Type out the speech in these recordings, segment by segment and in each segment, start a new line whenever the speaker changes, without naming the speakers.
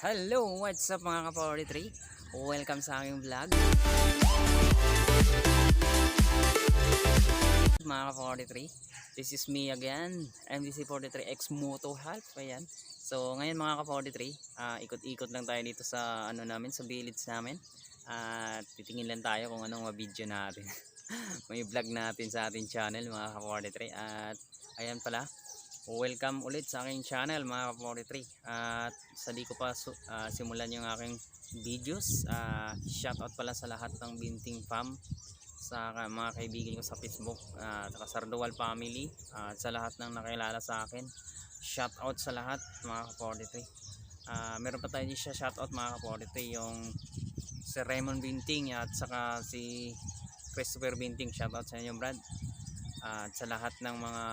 Hello, what's up mga ka-43? Welcome sa aking vlog. Mga ka-43, this is me again, MDC43X Moto Help. Ayan. So ngayon mga ka-43, ikot-ikot lang tayo dito sa namin, sa village namin. At titingin lang tayo kung anong ma-video natin. May vlog natin sa ating channel mga ka-43. At ayan pala, welcome ulit sa aking channel mga ka-43. At sa di ko pa simulan yung aking videos, shoutout pala sa lahat ng Binting Fam, sa mga kaibigan ko sa Facebook, at sa Sardual family, at sa lahat ng nakilala sa akin. Shoutout sa lahat mga ka-43. Meron pa tayo siya shoutout mga ka-43, yung si Raymond Binting at saka si Christopher Binting. Shoutout sa inyo Brad. At sa lahat ng mga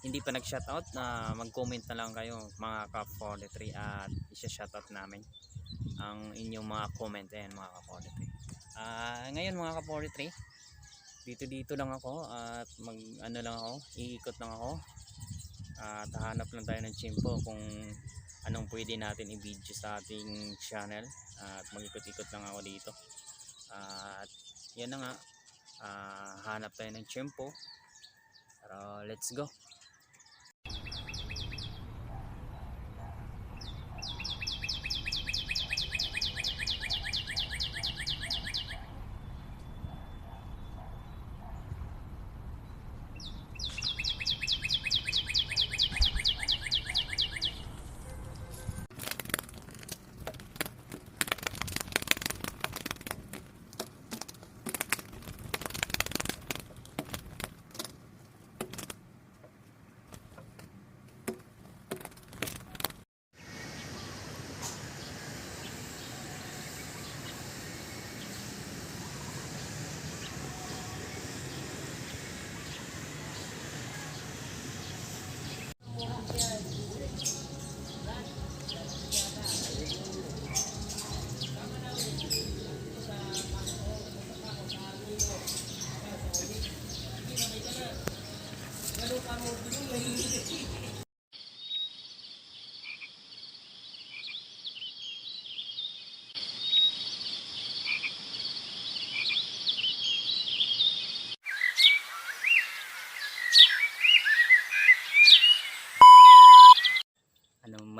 hindi pa nag-shoutout, mag-comment na lang kayo mga ka-43 at isa-shoutout namin ang inyong mga comment. Ayan mga ka-43. Ngayon mga ka-43, dito lang ako at lang ako, iikot lang ako at hanap lang tayo ng tiyempo kung anong pwede natin i-video sa ating channel, at mag-ikot-ikot lang ako dito. At yan na nga, hanap tayo ng tiyempo. Pero let's go.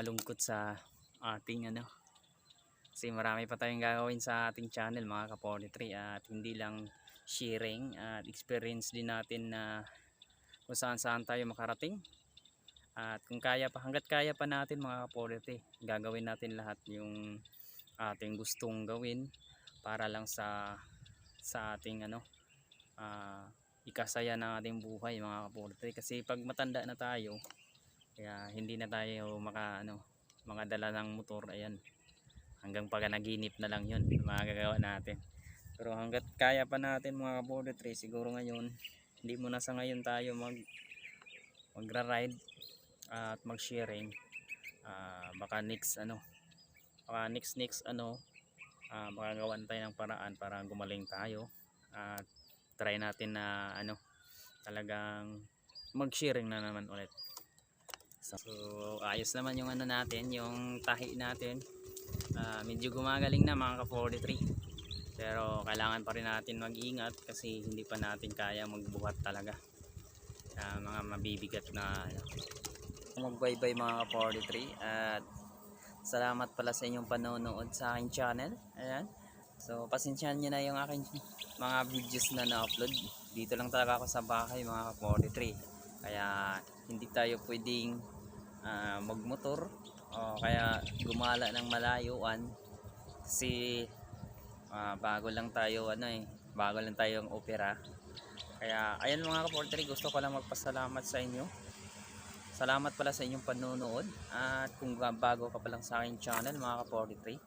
Malungkot sa ating kasi marami pa tayong gagawin sa ating channel mga ka-43, at hindi lang sharing at experience din natin na kung saan saan tayo makarating. At kung kaya pa, hanggat kaya pa natin mga ka-43, gagawin natin lahat yung ating gustong gawin para lang sa ating ikasaya ng ating buhay mga ka-43. Kasi pag matanda na tayo, kaya hindi na tayo makadala ng motor, ayan, hanggang paganaginip na lang yun magagawa natin. Pero hanggat kaya pa natin mga ka-43, siguro ngayon, hindi muna sa ngayon tayo magra-ride at mag-sharing. Baka next makagawan tayo ng paraan para gumaling tayo at try natin na talagang mag-sharing na naman ulit. So ayos naman yung natin, yung tahi natin, medyo gumagaling na mga ka-43, pero kailangan pa rin natin mag-ingat kasi hindi pa natin kaya magbuhat talaga mga mabibigat na magbaybay mga ka-43. At salamat pala sa inyong panonood sa aking channel. Ayan, so pasensyahan nyo na yung aking mga videos na na-upload. Dito lang talaga ako sa bahay mga ka-43, kaya hindi tayo pwedeng magmotor o kaya gumala ng malayuan kasi bago lang tayong opera. Kaya ayan mga ka-43, gusto ko lang magpasalamat sa inyo. Salamat pala sa inyong panonood. At kung bago ka pa lang sa aking channel mga ka-43,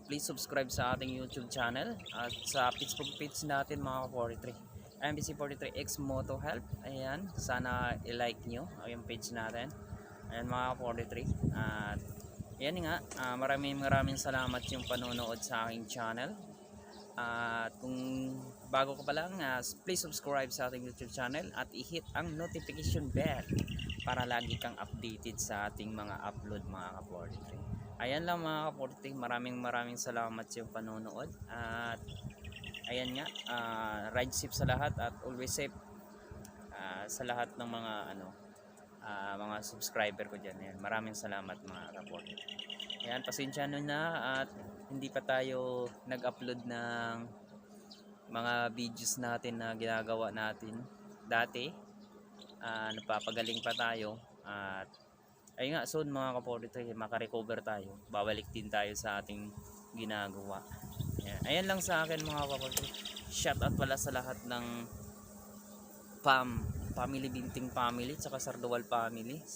please subscribe sa ating YouTube channel at sa Facebook page natin mga ka-43, MBC43X Moto Help. Ayan, sana i-like nyo ang page natin. Ayan mga ka-43, at yan nga, maraming salamat yung panonood sa aking channel. At kung bago ka pa lang, please subscribe sa ating YouTube channel at i-hit ang notification bell para lagi kang updated sa ating mga upload mga ka-43. ayan lang mga kaporte, maraming salamat sa iyong panonood at ayan nga, ride safe sa lahat at always safe sa lahat ng mga mga subscriber ko dyan. Ayan, maraming salamat mga kaporte. Ayan, pasensya nyo na at hindi pa tayo nag-upload ng mga videos natin na ginagawa natin dati. Napapagaling pa tayo at ayun nga, soon mga kaporte, makarecover tayo, babalik din tayo sa ating ginagawa. Ayan lang sa akin mga kaporte. Shout out pala sa lahat ng family Binting family, tsaka Sardual family, sa